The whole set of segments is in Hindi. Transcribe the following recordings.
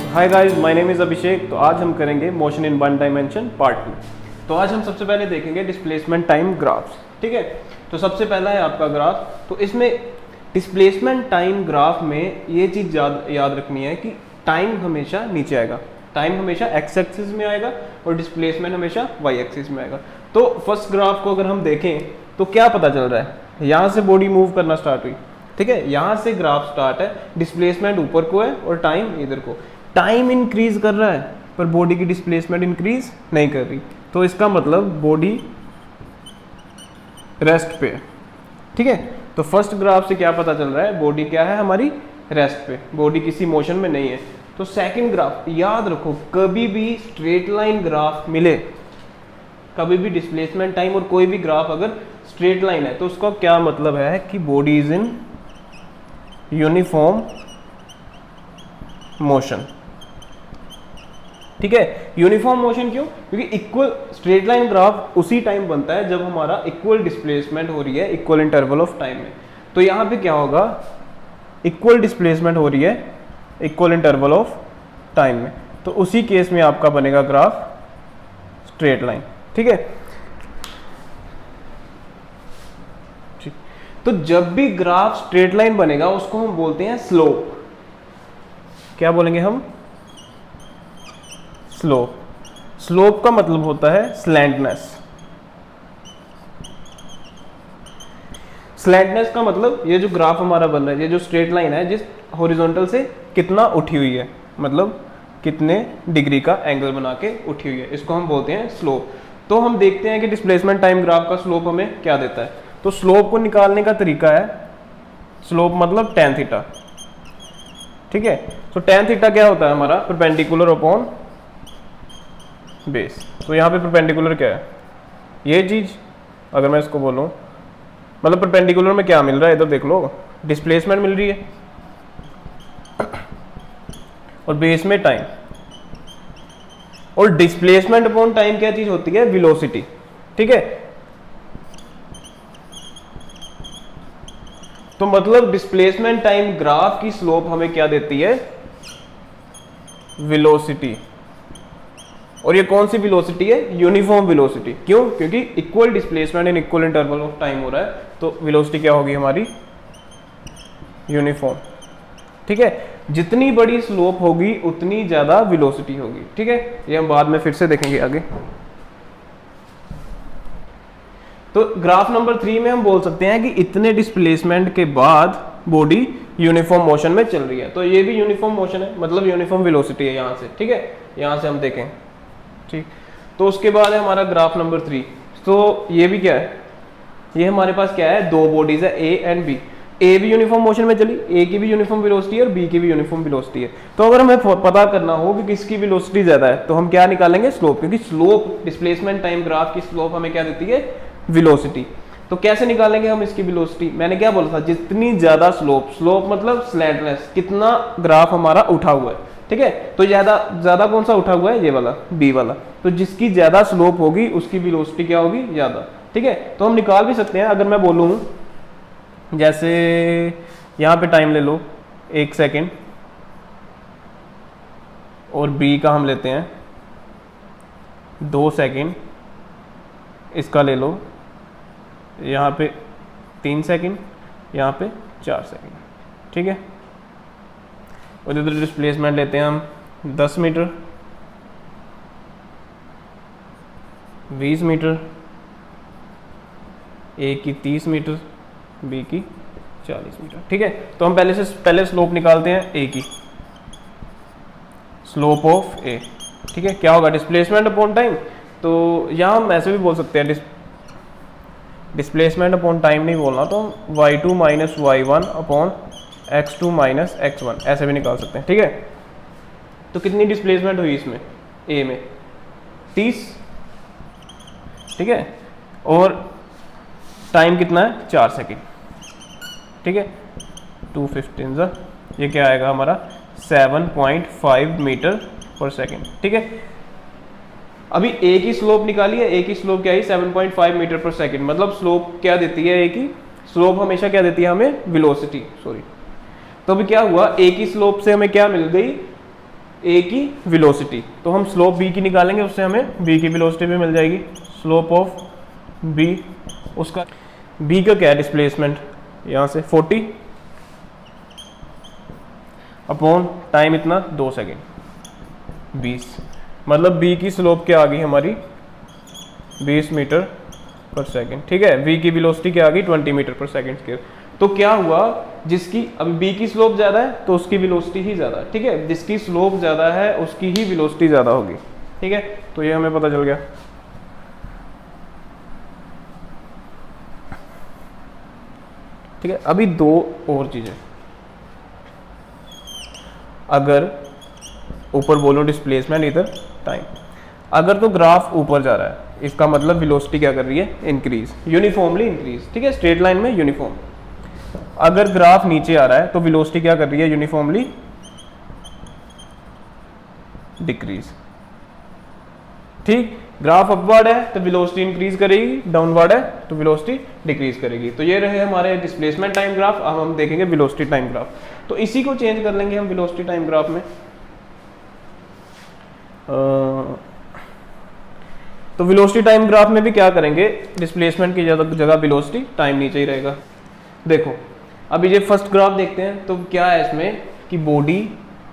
Hi guys, my name is Abhishek. तो आज हम करेंगे motion in one dimension part 2। तो आज हम सबसे पहले देखेंगे डिस्प्लेसमेंट टाइम ग्राफ्स। ठीक है, तो सबसे पहला है आपका ग्राफ। तो इसमें डिस्प्लेसमेंट टाइम ग्राफ में ये चीज़ याद रखनी है कि टाइम हमेशा नीचे आएगा, टाइम हमेशा एक्स एक्सिस में आएगा और डिस्प्लेसमेंट हमेशा वाई एक्सिस में आएगा। तो फर्स्ट ग्राफ को अगर हम देखें तो क्या पता चल रहा है, यहाँ से बॉडी मूव करना स्टार्ट हुई। ठीक है, यहाँ से ग्राफ स्टार्ट है, डिस्प्लेसमेंट ऊपर को है और टाइम इधर को। टाइम इंक्रीज कर रहा है पर बॉडी की डिस्प्लेसमेंट इंक्रीज नहीं कर रही, तो इसका मतलब बॉडी रेस्ट पे है। ठीक है, तो फर्स्ट ग्राफ से क्या पता चल रहा है, बॉडी क्या है हमारी रेस्ट पे, बॉडी किसी मोशन में नहीं है। तो सेकंड ग्राफ याद रखो, कभी भी स्ट्रेट लाइन ग्राफ मिले, कभी भी डिस्प्लेसमेंट टाइम और कोई भी ग्राफ अगर स्ट्रेट लाइन है तो उसका क्या मतलब है कि body is in uniform motion. ठीक है, यूनिफॉर्म मोशन क्यों? क्योंकि इक्वल स्ट्रेट लाइन ग्राफ उसी टाइम बनता है जब हमारा इक्वल डिस्प्लेसमेंट हो रही है इक्वल इंटरवल ऑफ टाइम में। तो यहां पे क्या होगा, इक्वल डिस्प्लेसमेंट हो रही है इक्वल इंटरवल ऑफ टाइम में, तो उसी केस में आपका बनेगा ग्राफ स्ट्रेट लाइन। ठीक है, तो जब भी ग्राफ स्ट्रेट लाइन बनेगा उसको हम बोलते हैं स्लोप। क्या बोलेंगे हम? स्लोप। स्लोप का मतलब होता है स्लैंटनेस। स्लैंटनेस का मतलब ये जो ग्राफ हमारा बन रहा है, ये जो स्ट्रेट लाइन है जिस हॉरिजॉन्टल से कितना उठी हुई है, मतलब कितने डिग्री का एंगल बना के उठी हुई है, इसको हम बोलते हैं स्लोप। तो हम देखते हैं कि डिस्प्लेसमेंट टाइम ग्राफ का स्लोप हमें क्या देता है। तो स्लोप को निकालने का तरीका है, स्लोप मतलब tan थीटा। ठीक है, तो tan थीटा क्या होता है हमारा, परपेंडिकुलर अपॉन बेस। तो यहाँ पे परपेंडिकुलर क्या है, ये चीज अगर मैं इसको बोलूं, मतलब परपेंडिकुलर में क्या मिल रहा है, इधर देख लो, डिस्प्लेसमेंट मिल रही है और बेस में टाइम। और डिस्प्लेसमेंट अपॉन टाइम क्या चीज होती है, वेलोसिटी। ठीक है, तो मतलब डिस्प्लेसमेंट टाइम ग्राफ की स्लोप हमें क्या देती है, वेलोसिटी। और ये कौन सी वेलोसिटी है, यूनिफॉर्म वेलोसिटी। क्यों? क्योंकि equal displacement in equal interval of time हो रहा है, तो वेलोसिटी क्या होगी हमारी, यूनिफॉर्म। ठीक है, जितनी बड़ी स्लोप होगी उतनी ज्यादा वेलोसिटी होगी। ठीक है, ये हम बाद में फिर से देखेंगे आगे। तो ग्राफ नंबर 3 में हम बोल सकते हैं कि इतने डिस्प्लेसमेंट के बाद बॉडी यूनिफॉर्म मोशन में चल रही है, तो ये भी यूनिफॉर्म मोशन है, मतलब यूनिफॉर्म वेलोसिटी है यहाँ से। ठीक है, यहाँ से हम देखें। ठीक, तो उसके बाद है हमारा ग्राफ नंबर 3। तो ये भी क्या है, ये हमारे पास क्या है, दो बॉडीज है ए एंड बी। ए भी यूनिफॉर्म मोशन में चली, ए की भी यूनिफॉर्म वेलोसिटी है और बी की भी यूनिफॉर्म वेलोसिटी है। तो अगर हमें पता करना हो कि किसकी वेलोसिटी ज्यादा है तो हम क्या निकालेंगे, स्लोप। क्योंकि स्लोप डिस्प्लेसमेंट टाइम ग्राफ की स्लोप हमें क्या देती है, वेलोसिटी। तो कैसे निकालेंगे हम इसकी वेलोसिटी, मैंने क्या बोला था, जितनी ज्यादा स्लोप, स्लोप मतलब स्लैंटनेस, कितना ग्राफ हमारा उठा हुआ है। ठीक है, तो ज्यादा कौन सा उठा हुआ है, ये वाला, बी वाला। तो जिसकी ज्यादा स्लोप होगी उसकी वेलोसिटी क्या होगी, ज्यादा। ठीक है, तो हम निकाल भी सकते हैं। अगर मैं बोलूं जैसे यहां पे टाइम ले लो 1 सेकेंड और बी का हम लेते हैं 2 सेकेंड, इसका ले लो यहाँ पे 3 सेकेंड, यहाँ पे 4 सेकेंड। ठीक है, और इधर डिस्प्लेसमेंट लेते हैं हम 10 मीटर, 20 मीटर, ए की 30 मीटर, बी की 40 मीटर। ठीक है, तो हम पहले स्लोप निकालते हैं ए की, स्लोप ऑफ ए। ठीक है, क्या होगा, डिस्प्लेसमेंट अपॉन टाइम। तो यहाँ हम ऐसे भी बोल सकते हैं, डिस्प्लेसमेंट अपॉन टाइम नहीं बोलना, तो y2 minus y1 upon x2 minus x1 ऐसे भी निकाल सकते हैं। ठीक है, तो कितनी डिस्प्लेसमेंट हुई इसमें, ए में 30। ठीक है, और टाइम कितना है, 4 सेकेंड। ठीक है, 215 ये क्या आएगा हमारा, 7.5 मीटर पर सेकेंड। ठीक है, अभी ए की स्लोप निकाली है, ए की स्लोप क्या है, 7.5 मीटर पर सेकेंड। मतलब स्लोप क्या देती है, ए की स्लोप हमेशा क्या देती है हमें, वेलोसिटी। सॉरी, तो अभी क्या हुआ, ए की स्लोप से हमें क्या मिल गई, ए की वेलोसिटी, तो हम स्लोप बी की निकालेंगे, उससे हमें बी की वेलोसिटी भी मिल जाएगी। स्लोप ऑफ बी, उसका बी का क्या है डिस्प्लेसमेंट, यहाँ से 40 अपॉन टाइम इतना 2 सेकेंड 20, मतलब बी की स्लोप क्या आ गई हमारी 20 मीटर पर सेकेंड। ठीक है, v की वेलोसिटी क्या आ गई 20 मीटर पर सेकेंड स्क्वायर। तो क्या हुआ, जिसकी अब b की स्लोप ज्यादा है तो उसकी वेलोसिटी ही ज्यादा, ठीक है, जिसकी स्लोप ज्यादा है उसकी ही वेलोसिटी ज्यादा होगी। ठीक है, तो ये हमें पता चल गया। ठीक है, अभी दो और चीजें, अगर ऊपर बोलो डिस्प्लेसमेंट, इधर टाइम, अगर तो ग्राफ ऊपर जा रहा है इसका मतलब वेलोसिटी क्या कर रही है, इंक्रीज, यूनिफॉर्मली इंक्रीज। ठीक है, स्ट्रेट लाइन में यूनिफॉर्म। अगर ग्राफ नीचे आ रहा है तो वेलोसिटी क्या कर रही है, यूनिफॉर्मली डिक्रीज। ठीक, ग्राफ अपवर्ड है तो वेलोसिटी इंक्रीज करेगी, डाउनवर्ड है तो वेलोसिटी डिक्रीज करेगी। तो ये रहे हमारे डिस्प्लेसमेंट टाइम ग्राफ। अब हम देखेंगे वेलोसिटी टाइम ग्राफ, तो इसी को चेंज कर लेंगे हम वेलोसिटी टाइम ग्राफ में। तो वेलोसिटी टाइम ग्राफ में भी क्या करेंगे, डिस्प्लेसमेंट की जगह वेलोसिटी, टाइम नीचे ही रहेगा। देखो अभी ये फर्स्ट ग्राफ देखते हैं, तो क्या है इसमें कि बॉडी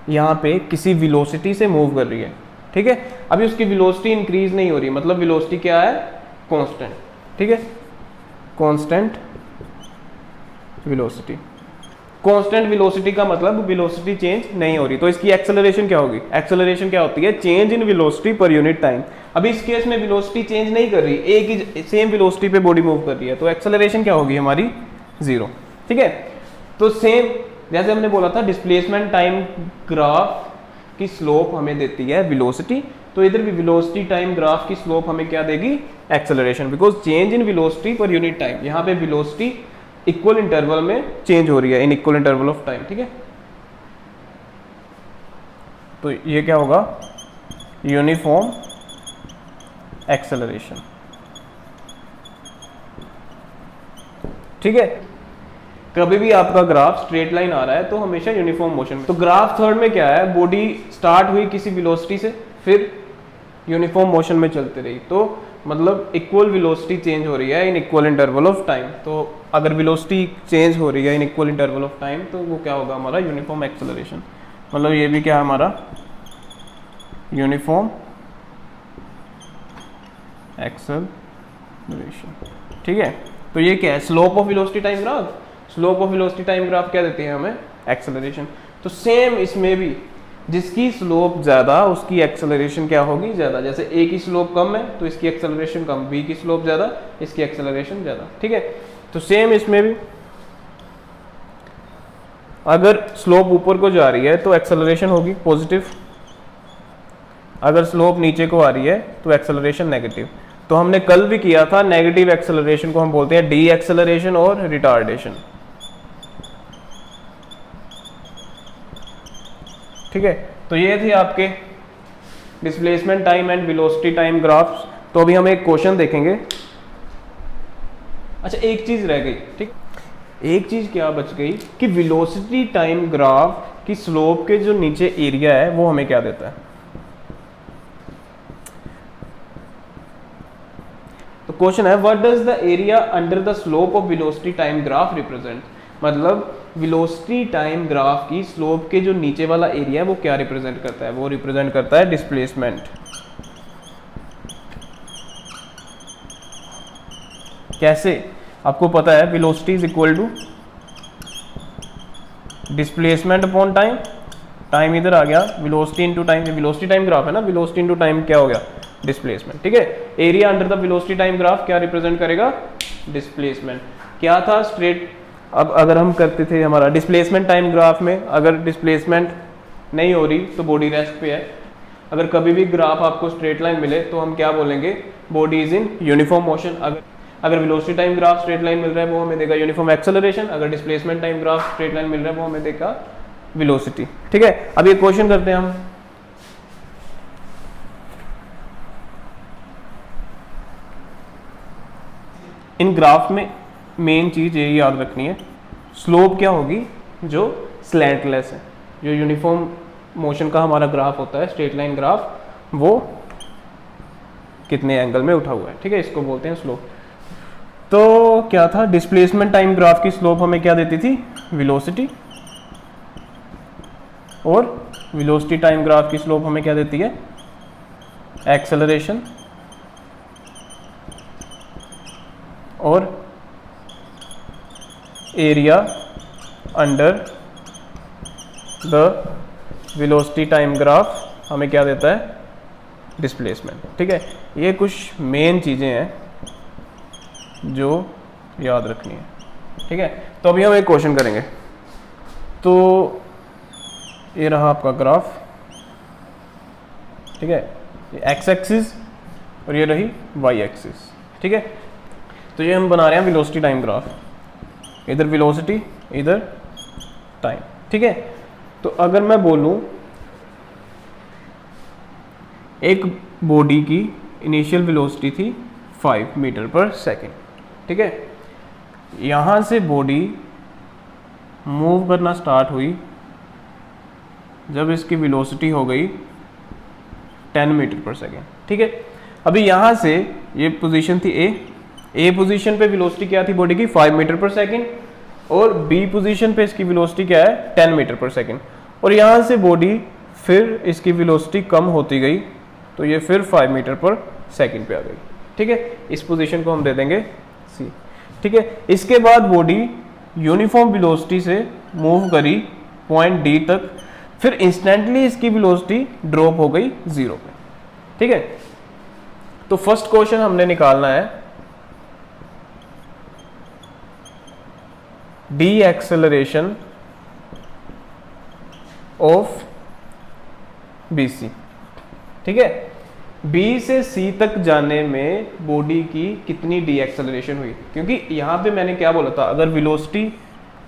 यहाँ पे किसी वेलोसिटी से मूव कर रही है। ठीक है, अभी उसकी वेलोसिटी इंक्रीज नहीं हो रही, मतलब वेलोसिटी क्या है, कांस्टेंट। ठीक है, कांस्टेंट वेलोसिटी। कांस्टेंट वेलोसिटी का मतलब वेलोसिटी चेंज नहीं हो रही, तो इसकी एक्सेलरेशन क्या होगी, एक्सेलरेशन क्या होती है, change in velocity per unit time. अभी इस केस में वेलोसिटी चेंज नहीं कर रही, एक ही सेम वेलोसिटी पे बॉडी मूव कर रही है, तो एक्सेलरेशन क्या होगी हमारी, 0। ठीक है, तो सेम जैसे हमने बोला था डिस्प्लेसमेंट टाइम ग्राफ की स्लोप हमें देती है वेलोसिटी, तो इधर भी वेलोसिटी टाइम ग्राफ की स्लोप हमें क्या देगी, acceleration, because change in velocity per unit time. यहाँ पे वेलोसिटी इक्वल इंटरवल में चेंज हो रही है, in equal interval of time. ठीक है, तो ये क्या होगा, यूनिफॉर्म एक्सेलरेशन। ठीक है, कभी भी आपका ग्राफ स्ट्रेट लाइन आ रहा है तो हमेशा यूनिफॉर्म मोशन में। तो ग्राफ थर्ड में क्या है, बॉडी स्टार्ट हुई किसी वेलोसिटी से, फिर यूनिफॉर्म मोशन में चलती रही, तो मतलब इक्वल वेलोसिटी चेंज हो रही है in equal interval of time. तो अगर वेलोसिटी चेंज हो रही है in equal interval of time तो वो क्या होगा हमारा, यूनिफॉर्म एक्सेलरेशन। मतलब ये भी क्या है हमारा, यूनिफॉर्म एक्सेलरेशन। ठीक है, तो ये क्या है, slope of velocity time graph. Slope of velocity time graph क्या देती है हमें, एक्सेलरेशन। तो सेम इसमें भी जिसकी स्लोप ज्यादा उसकी एक्सेलरेशन क्या होगी, ज्यादा। जैसे ए की स्लोप कम है तो इसकी एक्सेलरेशन कम, बी की स्लोप ज्यादा इसकी एक्सेलरेशन ज्यादा। ठीक है, तो सेम इसमें भी अगर स्लोप ऊपर को जा रही है तो एक्सेलरेशन होगी पॉजिटिव, अगर स्लोप नीचे को आ रही है तो एक्सेलरेशन नेगेटिव। तो हमने कल भी किया था, नेगेटिव एक्सेलरेशन को हम बोलते हैं डी एक्सेलरेशन और रिटार्डेशन। ठीक है, तो ये थे आपके displacement time and velocity time graphs. तो अभी हम एक क्वेश्चन देखेंगे। अच्छा, एक चीज रह गई। ठीक, एक चीज क्या बच गई कि वेलोसिटी टाइम ग्राफ की स्लोप के जो नीचे एरिया है वो हमें क्या देता है। तो क्वेश्चन है, what does the area under the slope of velocity time graph represent. मतलब वेलोसिटी टाइम ग्राफ की स्लोप के जो नीचे वाला एरिया है वो क्या रिप्रेजेंट करता है, वो रिप्रेजेंट करता है डिस्प्लेसमेंट। कैसे, आपको पता है velocity is equal to displacement upon time. Time इधर आ गया, velocity into time, velocity time graph है ना, वेलोसिटी इनटू टाइम क्या हो गया, डिस्प्लेसमेंट। ठीक है, area under the velocity time graph क्या रिप्रेजेंट करेगा, डिस्प्लेसमेंट। क्या था स्ट्रेट, अब अगर हम करते थे हमारा डिस्प्लेसमेंट टाइम ग्राफ में, अगर डिस्प्लेसमेंट नहीं हो रही तो बॉडी रेस्ट पे है। अगर कभी भी ग्राफ आपको स्ट्रेट लाइन मिले तो हम क्या बोलेंगे, body is in uniform motion. अगर velocity time graph straight line मिल रहा है वो हमें देगा यूनिफॉर्म एक्सेलरेशन, अगर displacement time graph straight line मिल रहा है वो हमें देगा वेलोसिटी। ठीक है, अब ये क्वेश्चन करते हैं हम। इन ग्राफ में मेन चीज यही याद रखनी है, स्लोप क्या होगी, जो स्लैंटलेस है, जो यूनिफॉर्म मोशन का हमारा ग्राफ होता है, स्ट्रेट लाइन ग्राफ, वो कितने एंगल में उठा हुआ है, ठीक है, इसको बोलते हैं स्लोप। तो क्या था, डिस्प्लेसमेंट टाइम ग्राफ की स्लोप हमें क्या देती थी, वेलोसिटी, और वेलोसिटी टाइम ग्राफ की स्लोप हमें क्या देती है, एक्सेलरेशन, और area under the velocity time graph हमें क्या देता है, डिस्प्लेसमेंट, ठीक है। ये कुछ मेन चीज़ें हैं जो याद रखनी है, ठीक है। तो अभी हम एक क्वेश्चन करेंगे। तो ये रहा आपका ग्राफ, ठीक है, ये एक्स एक्सिस और ये रही वाई एक्सिस, ठीक है। तो ये हम बना रहे हैं वेलोसिटी टाइम ग्राफ, इधर वेलोसिटी इधर टाइम, ठीक है। तो अगर मैं बोलूं एक बॉडी की इनिशियल वेलोसिटी थी 5 मीटर पर सेकेंड, ठीक है, यहाँ से बॉडी मूव करना स्टार्ट हुई जब इसकी वेलोसिटी हो गई 10 मीटर पर सेकेंड, ठीक है। अभी यहाँ से ये पोजीशन थी ए पोजीशन पे वेलोसिटी क्या थी बॉडी की, 5 मीटर पर सेकेंड, और बी पोजीशन पे इसकी वेलोसिटी क्या है, 10 मीटर पर सेकेंड, और यहाँ से बॉडी फिर इसकी वेलोसिटी कम होती गई, तो ये फिर 5 मीटर पर सेकेंड पे आ गई, ठीक है। इस पोजीशन को हम दे देंगे सी, ठीक है। इसके बाद बॉडी यूनिफॉर्म वेलोसिटी से मूव करी पॉइंट डी तक, फिर इंस्टेंटली इसकी वेलोसिटी ड्रॉप हो गई 0 पे, ठीक है। तो फर्स्ट क्वेश्चन हमने निकालना है the acceleration of B C, ठीक है। बी से सी तक जाने में बॉडी की कितनी डी एक्सेलरेशन हुई, क्योंकि यहाँ पे मैंने क्या बोला था, अगर वेलोसिटी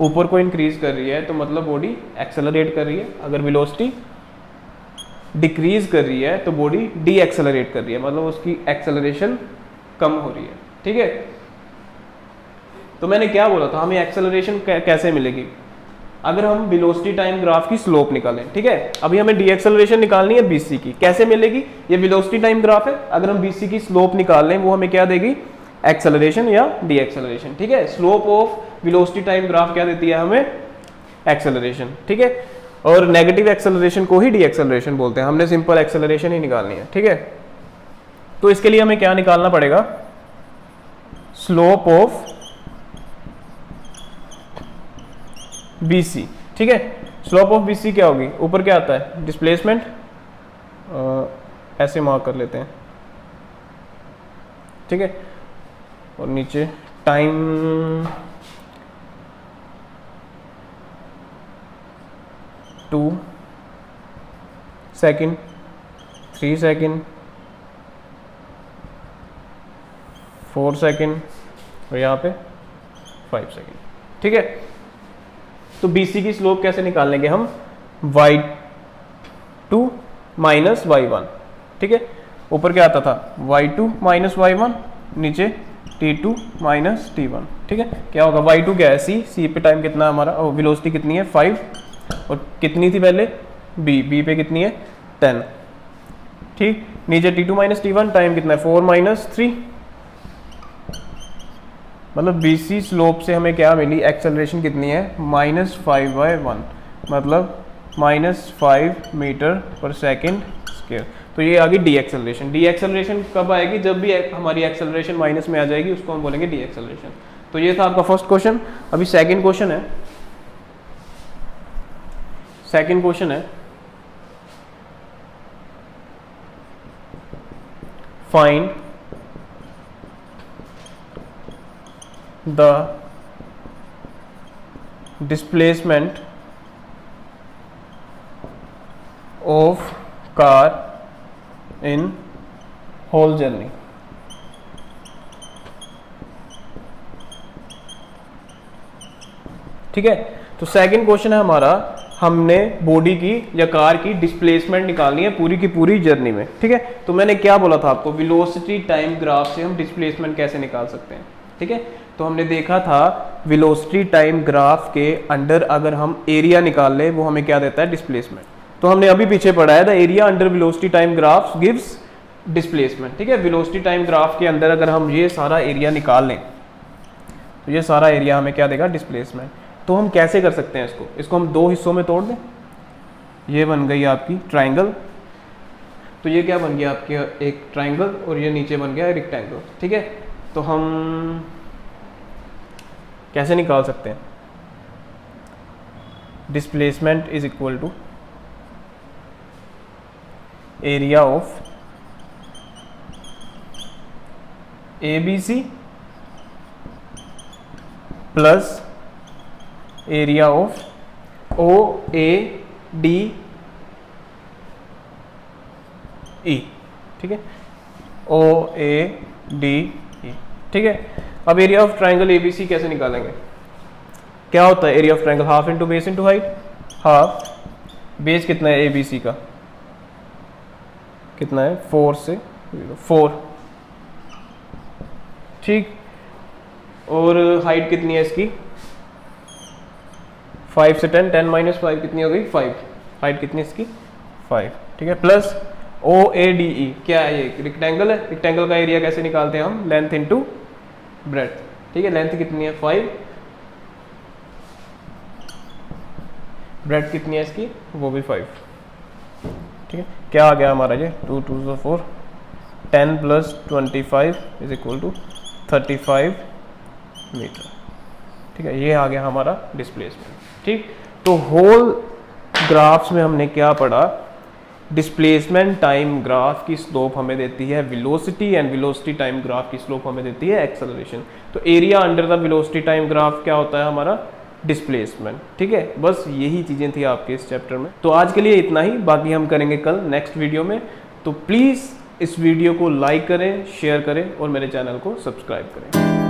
ऊपर को इंक्रीज कर रही है तो मतलब बॉडी एक्सेलरेट कर रही है, अगर वेलोसिटी डिक्रीज कर रही है तो बॉडी डी एक्सेलरेट कर रही है, मतलब उसकी एक्सेलरेशन कम हो रही है, ठीक है। तो मैंने क्या बोला था, हमें एक्सेलरेशन कैसे मिलेगी, अगर हम वेलोसिटी टाइम ग्राफ की स्लोप निकालें, ठीक है। अभी हमें डी एक्सेलरेशन निकालनी है बीसी की, कैसे मिलेगी, ये वेलोसिटी टाइम ग्राफ है, अगर हम बीसी की स्लोप निकाल लें वो हमें क्या देगी, एक्सेलरेशन या डी एक्सेलरेशन, ठीक है। Slope of velocity time graph क्या देती है हमें, एक्सेलरेशन, ठीक है। और नेगेटिव एक्सेलरेशन को ही डी एक्सेलरेशन बोलते हैं, हमने सिंपल एक्सेलरेशन ही निकालनी है, ठीक है। तो इसके लिए हमें क्या निकालना पड़ेगा, स्लोप ऑफ BC, ठीक है। स्लोप ऑफ BC क्या होगी, ऊपर क्या आता है, डिस्प्लेसमेंट, ऐसे मार्क कर लेते हैं, ठीक है, और नीचे टाइम 2 सेकेंड, 3 सेकेंड, 4 सेकेंड, और यहाँ पे 5 सेकेंड, ठीक है। तो BC की स्लोप कैसे निकाल लेंगे हम, y2 माइनस y1, ठीक है। ऊपर क्या आता था, y2 माइनस y1, नीचे t2 माइनस t1, ठीक है। क्या होगा, y2 क्या है, c पे टाइम कितना हमारा, वेलोसिटी कितनी है 5, और कितनी थी पहले b पे कितनी है 10, ठीक। नीचे t2 माइनस t1, टाइम कितना है 4 माइनस 3, मतलब BC स्लोप से हमें क्या मिली, एक्सेलरेशन कितनी है, -5/1, मतलब -5 मीटर पर सेकेंड स्क्वायर। तो ये आ गई डी एक्सेलरेशन। डी एक्सेलरेशन कब आएगी, जब भी हमारी एक्सेलरेशन माइनस में आ जाएगी, उसको हम बोलेंगे डी एक्सेलरेशन। तो ये था आपका फर्स्ट क्वेश्चन। अभी सेकंड क्वेश्चन है, सेकंड क्वेश्चन है find the displacement of car in whole journey, ठीक है। तो सेकंड क्वेश्चन है हमारा, हमने बॉडी की या कार की डिस्प्लेसमेंट निकालनी है पूरी की पूरी जर्नी में, ठीक है। तो मैंने क्या बोला था आपको, वेलोसिटी टाइम ग्राफ से हम डिस्प्लेसमेंट कैसे निकाल सकते हैं, ठीक है। तो हमने देखा था वेलोसिटी टाइम ग्राफ के अंडर अगर हम एरिया निकाल लें वो हमें क्या देता है, डिस्प्लेसमेंट। तो हमने अभी पीछे पढ़ा है the area under velocity time graph gives displacement, ठीक है। वेलोसिटी टाइम ग्राफ के अंदर अगर हम ये सारा एरिया निकाल लें तो ये सारा एरिया हमें क्या देगा, डिस्प्लेसमेंट। तो हम कैसे कर सकते हैं इसको हम दो हिस्सों में तोड़ दें। ये बन गई आपकी ट्राइंगल, तो ये क्या बन गया आपके एक ट्राइंगल और ये नीचे बन गया रेक्टेंगल, ठीक है। तो हम कैसे निकाल सकते हैं, displacement is equal to area of ABC plus area of OADE, ठीक है, OADE, ठीक है। अब एरिया ऑफ ट्राइंगल ABC कैसे निकालेंगे, क्या होता है area of triangle, half into base into height. Half base कितना है ABC का, कितना है 4 से 4, ठीक। और हाइट कितनी है इसकी 5 से 10, 10 माइनस 5 कितनी हो गई 5, हाइट कितनी इसकी 5, ठीक है। प्लस OADE क्या है, ये रेक्टेंगल है, रेक्टेंगल का एरिया कैसे निकालते हैं हम, लेंथ इंटू ब्रेड्थ, ठीक है। लेंथ कितनी है 5, ब्रेड्थ कितनी है इसकी वो भी 5, ठीक है। क्या आ गया हमारा ये 2 2 4, 10 plus 25 is equal to 35 metre, ठीक है। ये आ गया हमारा डिस्प्लेसमेंट, ठीक। तो होल ग्राफ्स में हमने क्या पढ़ा, डिस्प्लेसमेंट टाइम ग्राफ की स्लोप हमें देती है velocity, and velocity time graph की स्लोप हमें देती है एक्सेलरेशन। तो area under the velocity time graph क्या होता है हमारा, डिस्प्लेसमेंट, ठीक है। बस यही चीज़ें थी आपके इस चैप्टर में। तो आज के लिए इतना ही, बाकी हम करेंगे कल नेक्स्ट वीडियो में। तो प्लीज़ इस वीडियो को लाइक करें, शेयर करें और मेरे चैनल को सब्सक्राइब करें।